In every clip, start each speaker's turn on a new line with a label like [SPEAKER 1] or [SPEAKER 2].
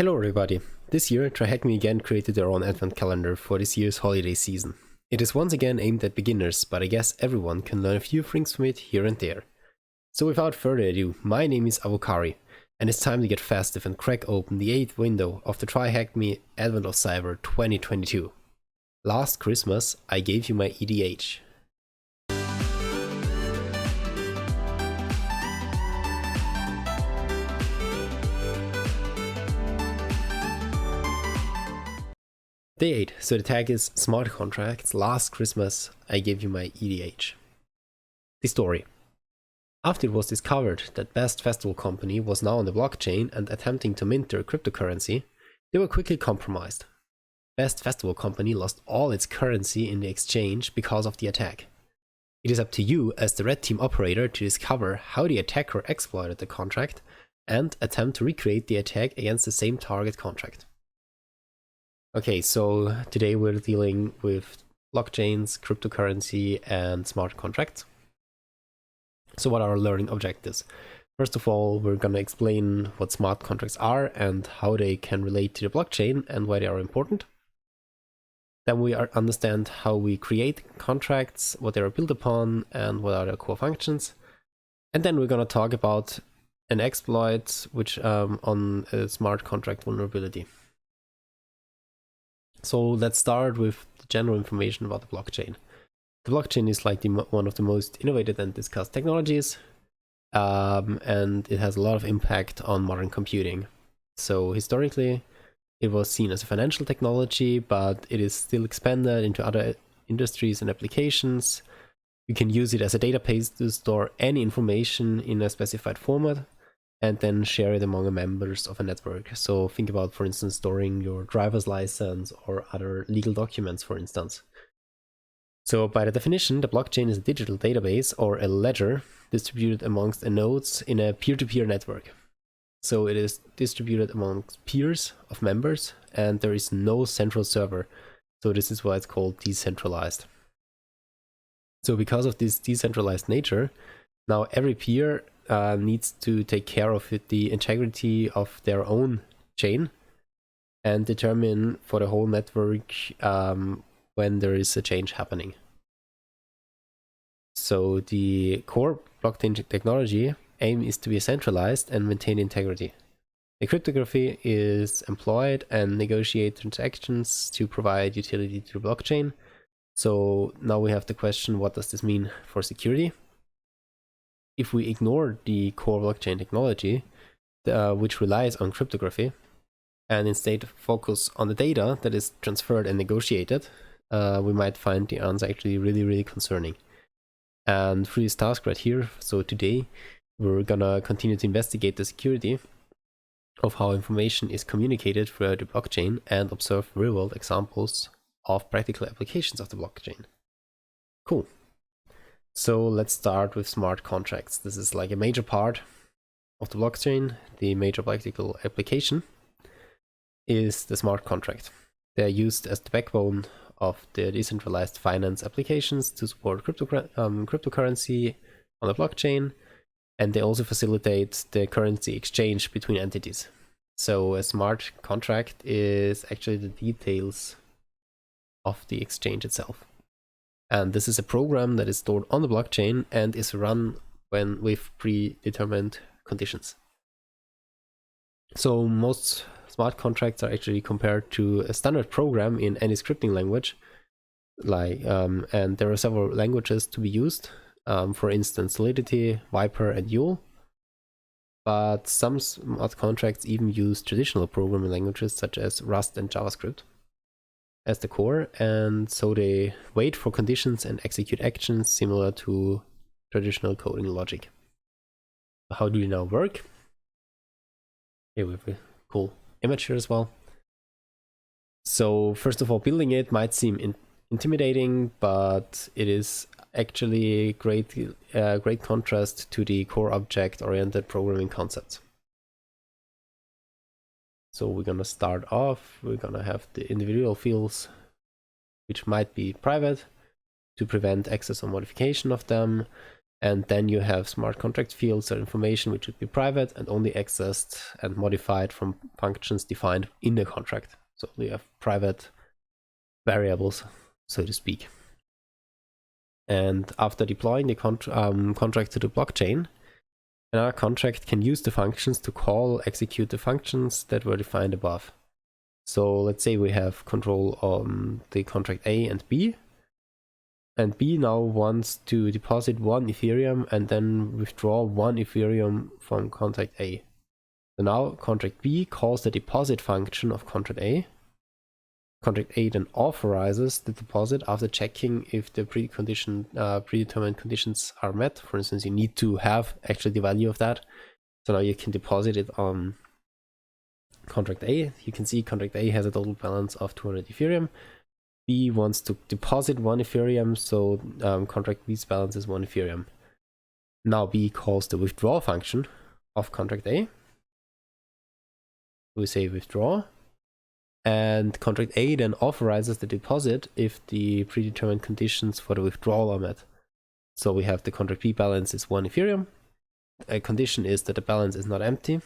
[SPEAKER 1] Hello everybody! This year, TryHackMe again created their own advent calendar for this year's holiday season. It is once again aimed at beginners, but I guess everyone can learn a few things from it here and there. So without further ado, my name is Avocari, and it's time to get festive and crack open the 8th window of the TryHackMe Advent of Cyber 2022. Last Christmas, I gave you my ETH. Day 8, so the tag is Smart Contracts. Last Christmas, I gave you my ETH. The story. After it was discovered that Best Festival Company was now on the blockchain and attempting to mint their cryptocurrency, they were quickly compromised. Best Festival Company lost all its currency in the exchange because of the attack. It is up to you as the Red Team operator to discover how the attacker exploited the contract and attempt to recreate the attack against the same target contract. Okay, so today we're dealing with blockchains, cryptocurrency, and smart contracts. So what are our learning objectives? First of all, we're going to explain what smart contracts are and how they can relate to the blockchain and why they are important. Then we understand how we create contracts, what they are built upon, and what are their core functions. And then we're going to talk about an exploit which on a smart contract vulnerability. So let's start with the general information about the blockchain. The blockchain is like one of the most innovative and discussed technologies, and it has a lot of impact on modern computing. So historically, it was seen as a financial technology, but it is still expanded into other industries and applications. You can use it as a database to store any information in a specified format, and then share it among the members of a network. So think about, for instance, storing your driver's license or other legal documents, for instance. So by the definition, the blockchain is a digital database or a ledger distributed amongst nodes in a peer-to-peer network. So it is distributed amongst peers of members, and there is no central server. So this is why it's called decentralized. So because of this decentralized nature, now every peer needs to take care of the integrity of their own chain and determine for the whole network when there is a change happening. So the core blockchain technology aim is to be centralized and maintain integrity. The cryptography is employed and negotiate transactions to provide utility to the blockchain. So now we have the question, what does this mean for security? If we ignore the core blockchain technology, which relies on cryptography, and instead focus on the data that is transferred and negotiated, we might find the answer actually really concerning. And through this task right here, so today, we're gonna continue to investigate the security of how information is communicated through the blockchain and observe real-world examples of practical applications of the blockchain. Cool. So let's start with smart contracts. This is like a major part of the blockchain. The major practical application is the smart contract. They're used as the backbone of the decentralized finance applications to support cryptocurrency on the blockchain, and they also facilitate the currency exchange between entities. So a smart contract is actually the details of the exchange itself. And this is a program that is stored on the blockchain and is run with predetermined conditions. So most smart contracts are actually compared to a standard program in any scripting language, and there are several languages to be used. For instance, Solidity, Viper, and Yule. But some smart contracts even use traditional programming languages such as Rust and JavaScript as the core, and so they wait for conditions and execute actions similar to traditional coding logic. How do they now work? Here we have a cool image here as well. So first of all, building it might seem intimidating, but it is actually great contrast to the core object-oriented programming concepts. So we're gonna start off, we're gonna have the individual fields, which might be private, to prevent access or modification of them. And then you have smart contract fields or information which should be private and only accessed and modified from functions defined in the contract. So we have private variables, so to speak. And after deploying the contract to the blockchain, another contract can use the functions to execute the functions that were defined above. So let's say we have control on the contract A and B, and B now wants to deposit 1 Ethereum and then withdraw 1 Ethereum from contract A. So now contract B calls the deposit function of contract A. Contract A then authorizes the deposit after checking if the predetermined conditions are met. For instance, you need to have actually the value of that. So now you can deposit it on contract A. You can see contract A has a total balance of 200 Ethereum. B wants to deposit 1 Ethereum, so contract B's balance is 1 Ethereum. Now B calls the withdraw function of contract A. We say withdraw. And contract A then authorizes the deposit if the predetermined conditions for the withdrawal are met. So we have the contract B balance is 1 Ethereum. A condition is that the balance is not empty.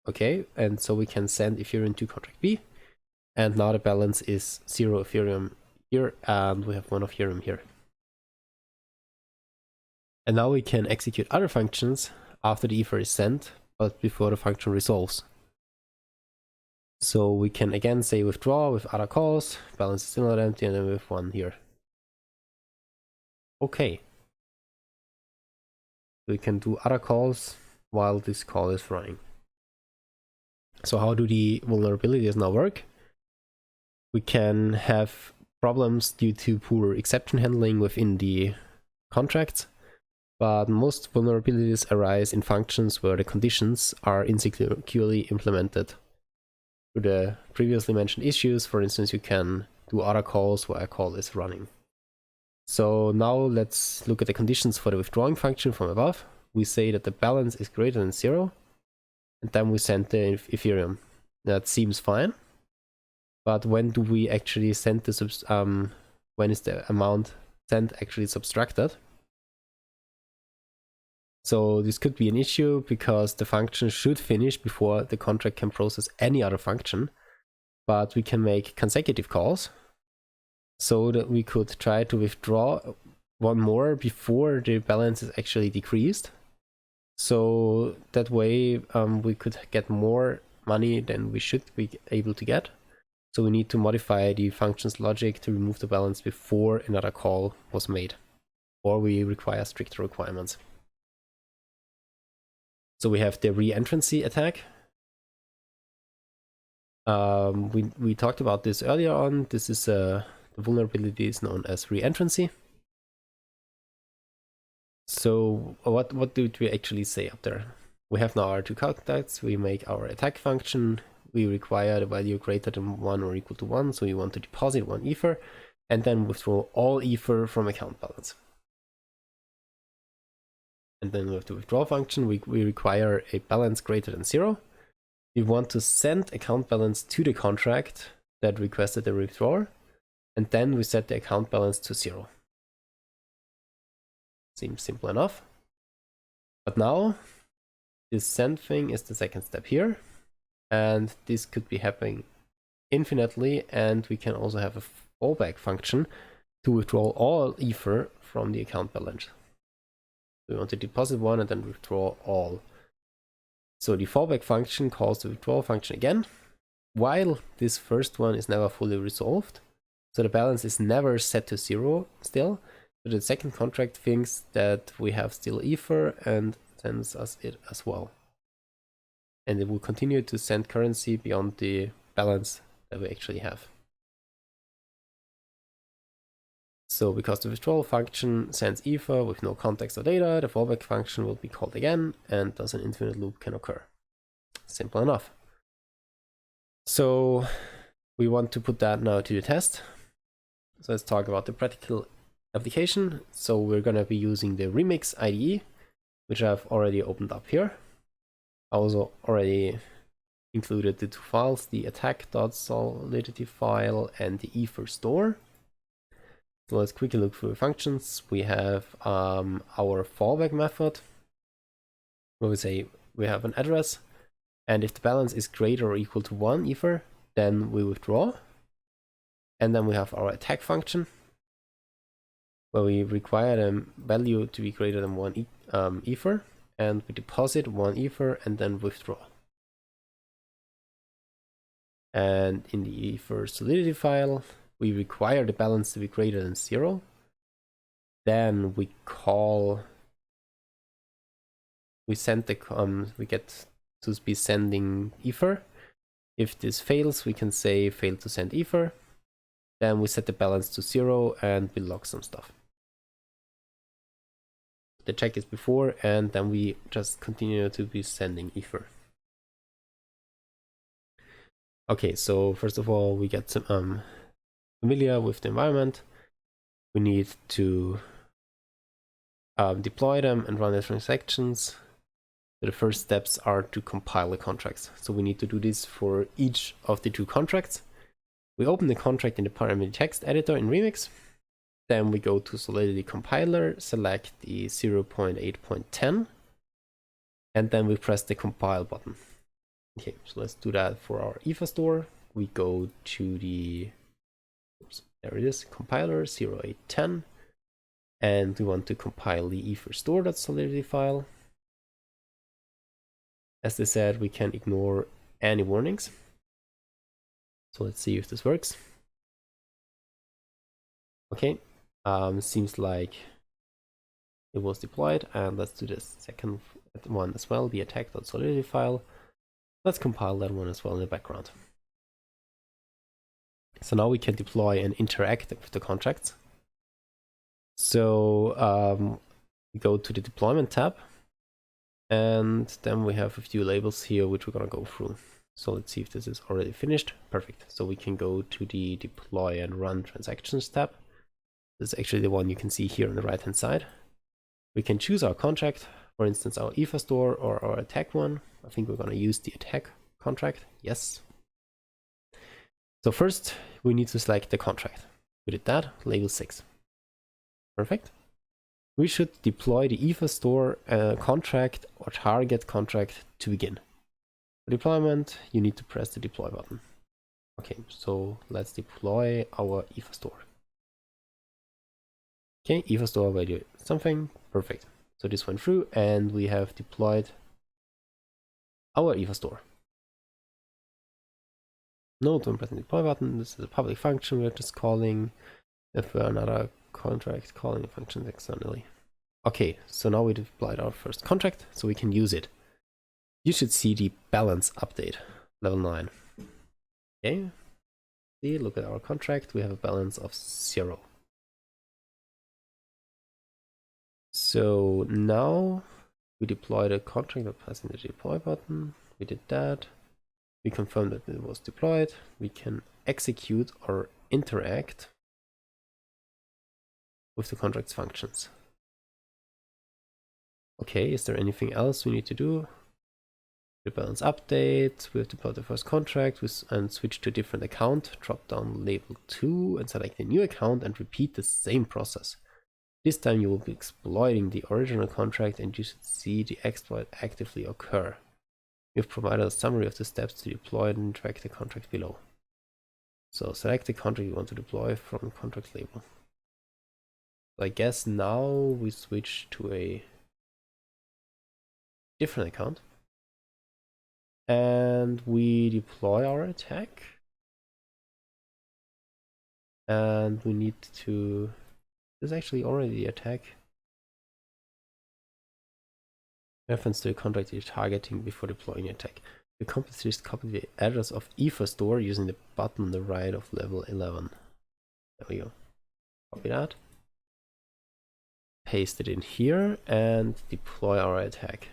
[SPEAKER 1] Okay, and so we can send Ethereum to contract B. And now the balance is 0 Ethereum here, and we have 1 Ethereum here. And now we can execute other functions after the Ether is sent, but before the function resolves. So we can again say withdraw with other calls, balance is still not empty, and then we have 1 here. Okay. We can do other calls while this call is running. So how do the vulnerabilities now work? We can have problems due to poor exception handling within the contracts, but most vulnerabilities arise in functions where the conditions are insecurely implemented. To the previously mentioned issues, for instance, you can do other calls where a call is running. So now let's look at the conditions for the withdrawing function from above. We say that the balance is greater than 0, and then we send the Ethereum. That seems fine, but when do we actually send the when is the amount sent actually subtracted? So this could be an issue because the function should finish before the contract can process any other function, but we can make consecutive calls so that we could try to withdraw 1 more before the balance is actually decreased. So that way we could get more money than we should be able to get. So we need to modify the function's logic to remove the balance before another call was made, or we require stricter requirements. So we have the re-entrancy attack. We talked about this earlier on. This is the vulnerability is known as re-entrancy. So what did we actually say up there? We have now our 2 contacts. We make our attack function. We require the value greater than 1 or equal to 1. So we want to deposit 1 Ether and then withdraw all Ether from account balance. And then we have the withdraw function. We require a balance greater than 0. We want to send account balance to the contract that requested the withdrawal, and then we set the account balance to 0. Seems simple enough. But now this send thing is the second step here, and this could be happening infinitely, and we can also have a fallback function to withdraw all Ether from the account balance. We want to deposit 1 and then withdraw all. So the fallback function calls the withdrawal function again, while this first one is never fully resolved. So the balance is never set to 0 still. So the second contract thinks that we have still Ether and sends us it as well. And it will continue to send currency beyond the balance that we actually have. So because the withdrawal function sends Ether with no context or data, the fallback function will be called again, and thus an infinite loop can occur. Simple enough. So we want to put that now to the test. So let's talk about the practical application. So we're going to be using the Remix IDE, which I've already opened up here. I also already included the 2 files, the attack.solidity file and the Ether store. So let's quickly look through the functions. We have our fallback method, where we say we have an address, and if the balance is greater or equal to 1 ether, then we withdraw. And then we have our attack function, where we require the value to be greater than 1 ether, and we deposit 1 ether and then withdraw. And in the ether solidity file, we require the balance to be greater than 0. Then we send the we get to be sending ether. If this fails, we can say fail to send ether. Then we set the balance to 0 and we log some stuff. The check is before, and then we just continue to be sending ether. Okay, so first of all, we get some familiar with the environment. We need to deploy them and run the transactions. So the first steps are to compile the contracts. So we need to do this for each of the 2 contracts. We open the contract in the parameter text editor in Remix. Then we go to Solidity compiler, select the 0.8.10, and then we press the compile button. Okay, so let's do that for our ETH store. We go to the, there it is, compiler 0810, and we want to compile the ether store.solidity file. As they said, we can ignore any warnings. So let's see if this works. Okay, seems like it was deployed, and let's do this second one as well, the attack.solidity file. Let's compile that one as well in the background. So now we can deploy and interact with the contracts. So we go to the deployment tab, and then we have a few labels here which we're gonna go through. So let's see if this is already finished. Perfect. So we can go to the deploy and run transactions tab. This is actually the one you can see here on the right hand side. We can choose our contract, for instance our ETH store or our attack one. I think we're going to use the attack contract. Yes. So first we need to select the contract. We did that, label 6. Perfect. We should deploy the ETH store contract or target contract to begin. For deployment, you need to press the deploy button. Okay, so let's deploy our ETH store. Okay, ETH store value something, perfect. So this went through and we have deployed our ETH store. Note when pressing the deploy button, this is a public function we're just calling if we're another contract calling functions externally. Okay, so now we deployed our first contract, so we can use it. You should see the balance update, level 9. Okay, see, look at our contract, we have a balance of 0. So now we deploy the contract by pressing the deploy button. We did that. We confirmed that it was deployed. We can execute or interact with the contract's functions. Okay, is there anything else we need to do? The balance update, we have to deploy the first contract and switch to a different account, drop down label 2 and select a new account and repeat the same process. This time you will be exploiting the original contract and you should see the exploit actively occur. We have provided a summary of the steps to deploy and track the contract below. So select the contract you want to deploy from the contract label. So I guess now we switch to a different account. And we deploy our attack. And we need to... This is actually already the attack. Reference to the contract you're targeting before deploying the attack. The composition copy the address of ETH store using the button on the right of level 11. There we go. Copy that. Paste it in here and deploy our attack.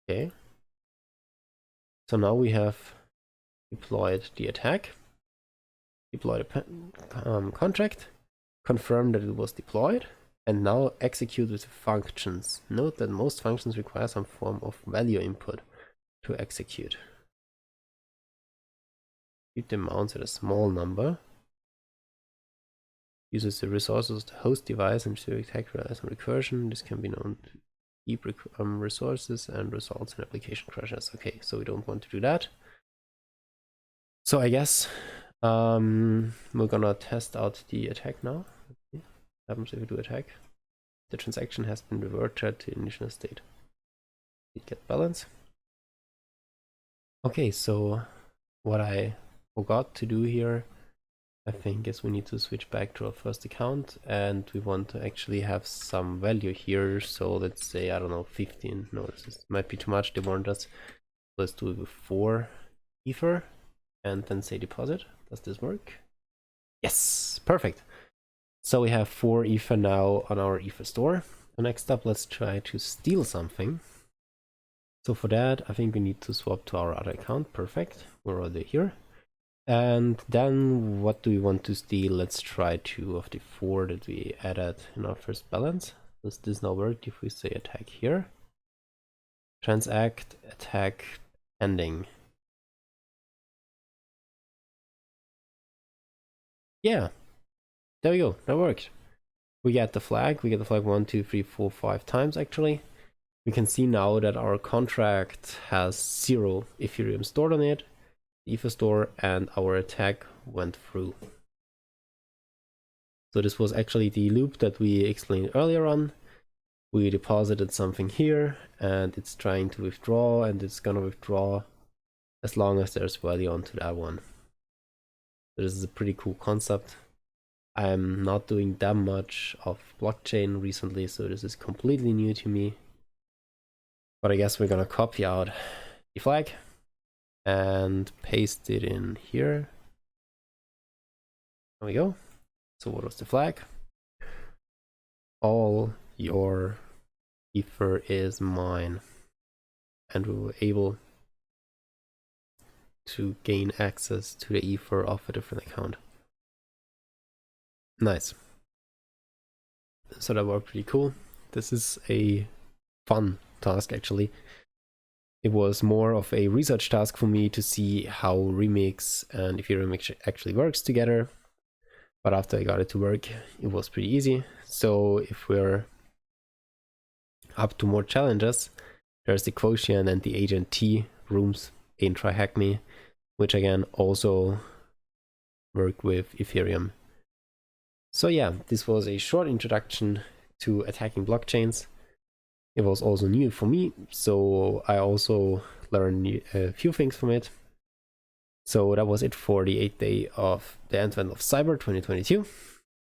[SPEAKER 1] Okay. So now we have deployed the attack, deployed a contract, confirm that it was deployed, and now execute with the functions. Note that most functions require some form of value input to execute. Keep the amounts at a small number. Uses the resources of the host device and to attack relies on recursion. This can be known to keep resources and results in application crashes. Okay, so we don't want to do that. So I guess we're gonna test out the attack now. Let's see what happens if we do attack. The transaction has been reverted to initial state. We get balance. Okay, so what I forgot to do here, I think, is we need to switch back to our first account, and we want to actually have some value here. So let's say, I don't know, 15. No, this might be too much. They warned us. Let's do it with 4 ether and then say deposit. Does this work? Yes, perfect. So we have 4 ether now on our ether store. So next up, let's try to steal something. So for that, I think we need to swap to our other account. Perfect. We're already here. And then what do we want to steal? Let's try 2 of the 4 that we added in our first balance. Does this now work if we say attack here? Transact, attack, pending. Yeah, there we go, that worked. We get the flag 1, 2, 3, 4, 5 times actually. We can see now that our contract has 0 Ethereum stored on it, Ether store, and our attack went through. So this was actually the loop that we explained earlier on. We deposited something here and it's trying to withdraw, and it's gonna withdraw as long as there's value onto that one. So this is a pretty cool concept. I'm not doing that much of blockchain recently, so this is completely new to me. But I guess we're gonna copy out the flag and paste it in here. There we go. So what was the flag? All your ether is mine. And we were able to gain access to the ether of a different account. Nice. So that worked pretty cool. This is a fun task actually. It was more of a research task for me to see how Remix and Ethereum actually works together. But after I got it to work, it was pretty easy. So if we're up to more challenges, there's the Quotient and the Agent T rooms in Try Hack Me, which again also work with Ethereum. So yeah, this was a short introduction to attacking blockchains. It was also new for me, so I also learned a few things from it. So that was it for the 8th day of the advent of Cyber 2022.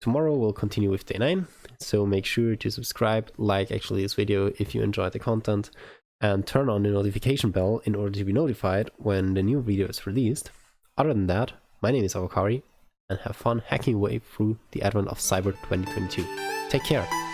[SPEAKER 1] Tomorrow we'll continue with day 9, so make sure to subscribe, like actually this video if you enjoyed the content, and turn on the notification bell in order to be notified when the new video is released. Other than that, my name is Avocari, and have fun hacking your way through the advent of Cyber 2022. Take care!